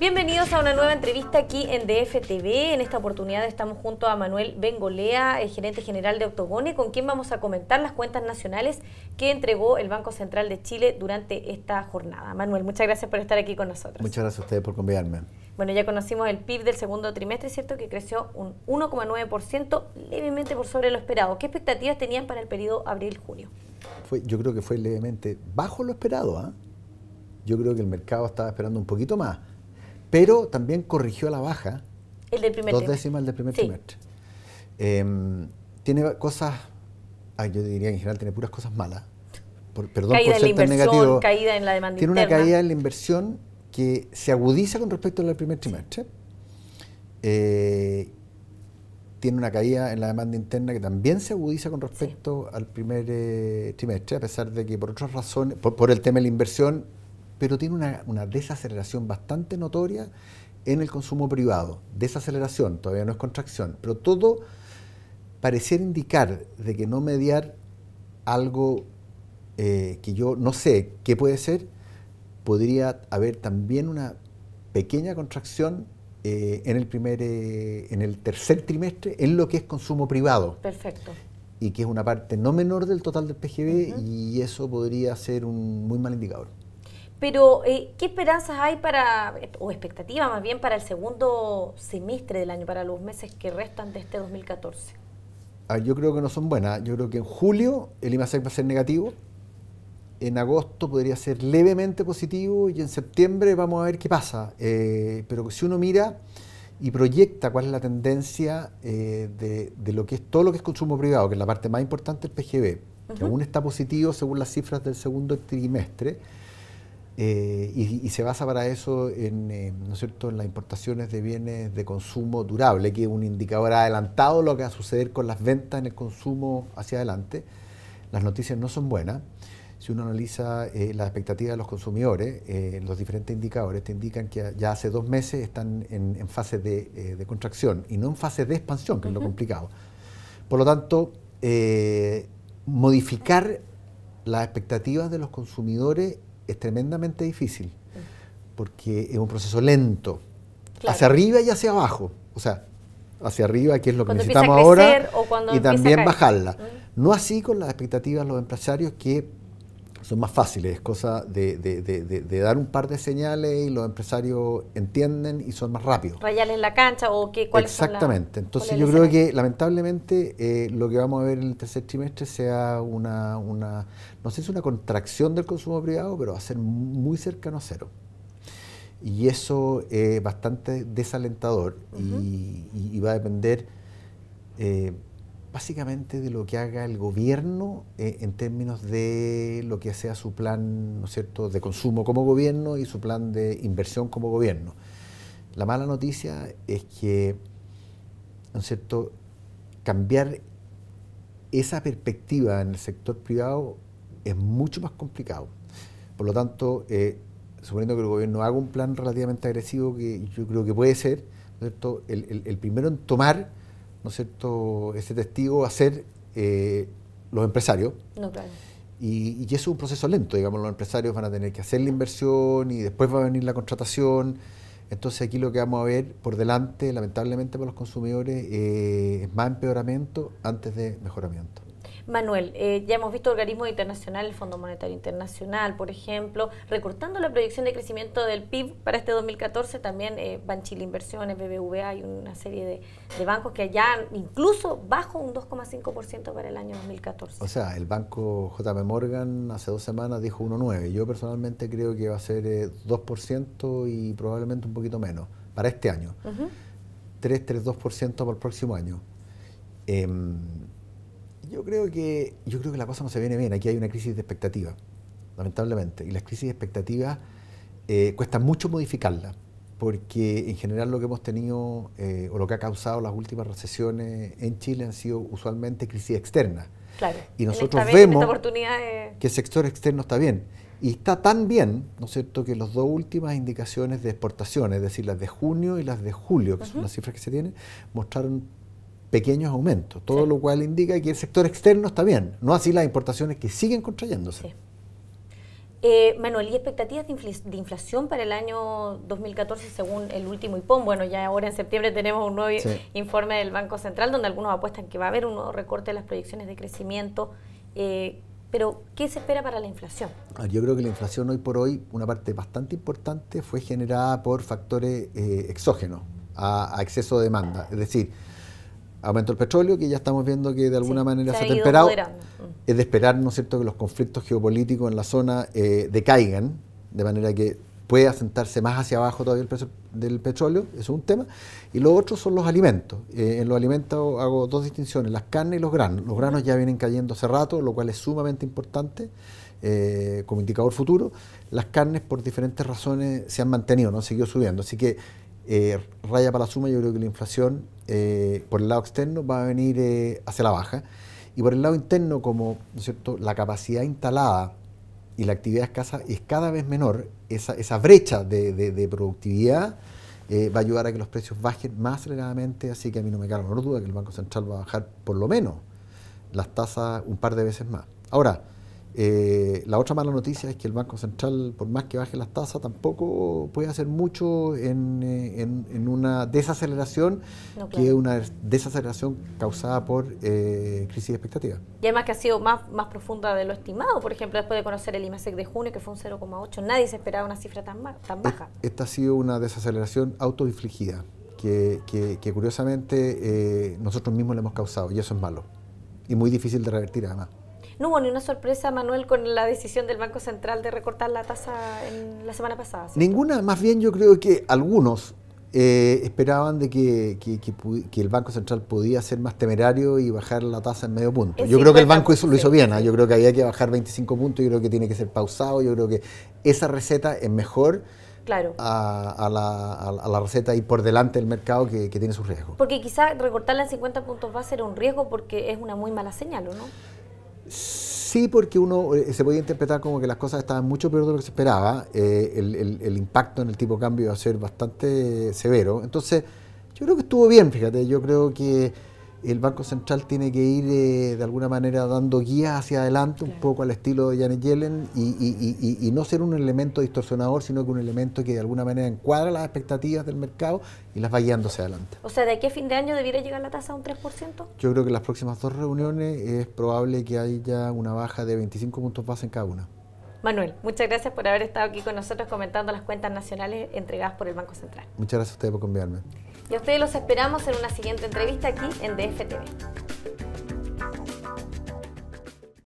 Bienvenidos a una nueva entrevista aquí en DF TV. En esta oportunidad estamos junto a Manuel Bengolea, el gerente general de Octogone, con quien vamos a comentar las cuentas nacionales que entregó el Banco Central de Chile durante esta jornada. Manuel, muchas gracias por estar aquí con nosotros. Muchas gracias a ustedes por convidarme. Bueno, ya conocimos el PIB del segundo trimestre, ¿cierto?, que creció un 1,9%, levemente por sobre lo esperado. ¿Qué expectativas tenían para el periodo abril-junio? Yo creo que fue levemente bajo lo esperado, ¿eh? Yo creo que el mercado estaba esperando un poquito más, pero también corrigió a la baja. El del primer trimestre. 2/10 del primer trimestre. Tiene cosas, yo diría que en general tiene puras cosas malas. Perdón caída por ser tan negativo. Caída en la demanda tiene interna. Una caída en la inversión que se agudiza con respecto al primer trimestre. Tiene una caída en la demanda interna que también se agudiza con respecto al primer trimestre, a pesar de que por otras razones, por el tema de la inversión, pero tiene una desaceleración bastante notoria en el consumo privado. Desaceleración, todavía no es contracción, pero todo pareciera indicar de que no mediar algo que yo no sé qué puede ser, podría haber también una pequeña contracción en el tercer trimestre en lo que es consumo privado. Perfecto. Y que es una parte no menor del total del PGB, y eso podría ser un muy mal indicador. Pero, ¿qué esperanzas hay o expectativas más bien, para el segundo semestre del año, para los meses que restan de este 2014? Yo creo que no son buenas. Yo creo que en julio el IMASEC va a ser negativo, en agosto podría ser levemente positivo y en septiembre vamos a ver qué pasa. Pero si uno mira y proyecta cuál es la tendencia de lo que es todo lo que es consumo privado, que es la parte más importante del PGB, que aún está positivo según las cifras del segundo trimestre, y se basa para eso ¿no es cierto?, en las importaciones de bienes de consumo durable, que es un indicador adelantado de lo que va a suceder con las ventas en el consumo hacia adelante. Las noticias no son buenas. Si uno analiza las expectativas de los consumidores, los diferentes indicadores te indican que ya hace 2 meses están en fase de contracción y no en fase de expansión, que es lo complicado. Por lo tanto, modificar las expectativas de los consumidores es tremendamente difícil, porque es un proceso lento, hacia arriba y hacia abajo. O sea, hacia arriba, que es lo que necesitamos ahora, y también bajarla. No así con las expectativas de los empresarios, que son más fáciles, es cosa de dar un par de señales y los empresarios entienden y son más rápidos. Rayarles la cancha o cuáles son las... Exactamente. Entonces yo creo que lamentablemente lo que vamos a ver en el tercer trimestre sea no sé si una contracción del consumo privado, pero va a ser muy cercano a cero. Y eso es bastante desalentador y va a depender básicamente de lo que haga el gobierno en términos de lo que sea su plan, ¿no es cierto?, de consumo como gobierno y su plan de inversión como gobierno. La mala noticia es que, ¿no es cierto?, cambiar esa perspectiva en el sector privado es mucho más complicado. Por lo tanto, suponiendo que el gobierno haga un plan relativamente agresivo, que yo creo que puede ser, ¿no es cierto?, el primero en tomar, ¿no es cierto?, ese testigo va a ser los empresarios. No, claro. Y eso es un proceso lento, digamos, los empresarios van a tener que hacer la inversión y después va a venir la contratación. Entonces aquí lo que vamos a ver por delante, lamentablemente para los consumidores, es más empeoramiento antes de mejoramiento. Manuel, ya hemos visto organismos internacionales, el Fondo Monetario Internacional, por ejemplo, recortando la proyección de crecimiento del PIB para este 2014, también Banchile Inversiones, BBVA y una serie de bancos que ya incluso bajo un 2,5% para el año 2014. O sea, el banco JP Morgan hace 2 semanas dijo 1,9%. Yo personalmente creo que va a ser 2% y probablemente un poquito menos para este año. 3,2% para el próximo año. Yo creo que la cosa no se viene bien. Aquí hay una crisis de expectativa, lamentablemente. Y las crisis de expectativa cuesta mucho modificarla, porque en general lo que hemos tenido o lo que ha causado las últimas recesiones en Chile han sido usualmente crisis externas. Claro. Y nosotros vemos que el sector externo está bien. Y está tan bien, ¿no es cierto?, que las 2 últimas indicaciones de exportación, es decir, las de junio y las de julio, que son las cifras que se tienen, mostraron pequeños aumentos, todo lo cual indica que el sector externo está bien, no así las importaciones que siguen contrayéndose. Manuel, ¿y expectativas de inflación para el año 2014 según el último IPOM? Bueno, ya ahora en septiembre tenemos un nuevo informe del Banco Central donde algunos apuestan que va a haber un nuevo recorte de las proyecciones de crecimiento. Pero, ¿qué se espera para la inflación? Yo creo que la inflación hoy por hoy, una parte bastante importante, fue generada por factores exógenos a exceso de demanda. Es decir, aumento del petróleo, que ya estamos viendo que de alguna manera se ha temperado. Es de esperar, ¿no es cierto?, que los conflictos geopolíticos en la zona decaigan, de manera que puede asentarse más hacia abajo todavía el precio del petróleo, eso es un tema. Y lo otro son los alimentos. En los alimentos hago dos distinciones, las carnes y los granos. Los granos ya vienen cayendo hace rato, lo cual es sumamente importante como indicador futuro. Las carnes, por diferentes razones, se han mantenido, no han seguido subiendo. Así que raya para la suma, yo creo que la inflación por el lado externo va a venir hacia la baja. Y por el lado interno, como, ¿no es cierto?, la capacidad instalada y la actividad escasa es cada vez menor, esa brecha de productividad va a ayudar a que los precios bajen más aceleradamente, así que a mí no me cabe la menor duda que el Banco Central va a bajar por lo menos las tasas un par de veces más. Ahora, la otra mala noticia es que el Banco Central, por más que baje las tasas, tampoco puede hacer mucho en una desaceleración, que es una desaceleración causada por crisis de expectativas. Y además que ha sido más profunda de lo estimado. Por ejemplo, después de conocer el IMASEC de junio, que fue un 0,8, nadie se esperaba una cifra tan baja. Esta ha sido una desaceleración autoinfligida, que curiosamente nosotros mismos le hemos causado, y eso es malo. Y muy difícil de revertir además. ¿No hubo ni una sorpresa, Manuel, con la decisión del Banco Central de recortar la tasa en la semana pasada? ¿Cierto? Ninguna, más bien yo creo que algunos esperaban de que el Banco Central podía ser más temerario y bajar la tasa en medio punto. Yo creo que el banco lo hizo bien, yo creo que había que bajar 25 puntos, yo creo que tiene que ser pausado, yo creo que esa receta es mejor. Claro. A la receta y por delante del mercado que tiene sus riesgos. Porque quizás recortarla en 50 puntos base era un riesgo porque es una muy mala señal, ¿o no? Sí, porque uno se podía interpretar como que las cosas estaban mucho peor de lo que se esperaba, el impacto en el tipo de cambio iba a ser bastante severo. Entonces, yo creo que estuvo bien, fíjate, yo creo que el Banco Central tiene que ir de alguna manera dando guías hacia adelante, un poco al estilo de Janet Yellen, y no ser un elemento distorsionador, sino que un elemento que de alguna manera encuadra las expectativas del mercado y las va guiando hacia adelante. O sea, ¿de aquí a fin de año debiera llegar la tasa a un 3%? Yo creo que en las próximas dos reuniones es probable que haya una baja de 25 puntos base en cada una. Manuel, muchas gracias por haber estado aquí con nosotros comentando las cuentas nacionales entregadas por el Banco Central. Muchas gracias a ustedes por convidarme. Y a ustedes los esperamos en una siguiente entrevista aquí en DF TV.